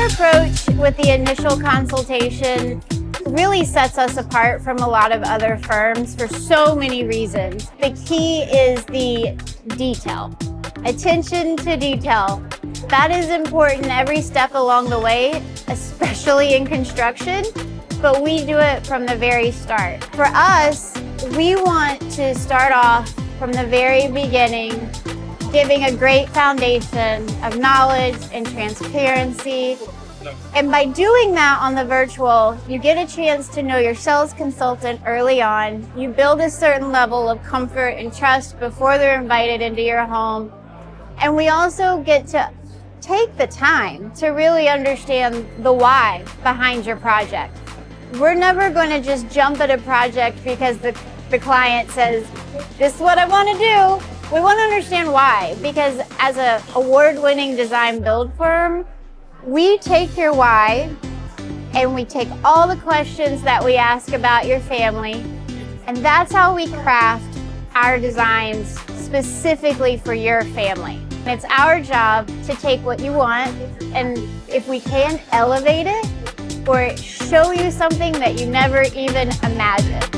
Our approach with the initial consultation really sets us apart from a lot of other firms for so many reasons. The key is the detail. Attention to detail. That is important every step along the way, especially in construction, but we do it from the very start. For us, we want to start off from the very beginning, giving a great foundation of knowledge and transparency. And by doing that on the virtual, you get a chance to know your sales consultant early on. You build a certain level of comfort and trust before they're invited into your home. And we also get to take the time to really understand the why behind your project. We're never going to just jump at a project because the client says, this is what I want to do. We want to understand why, because as an award-winning design build firm, we take your why and we take all the questions that we ask about your family, and that's how we craft our designs specifically for your family. And it's our job to take what you want, and if we can, elevate it or show you something that you never even imagined.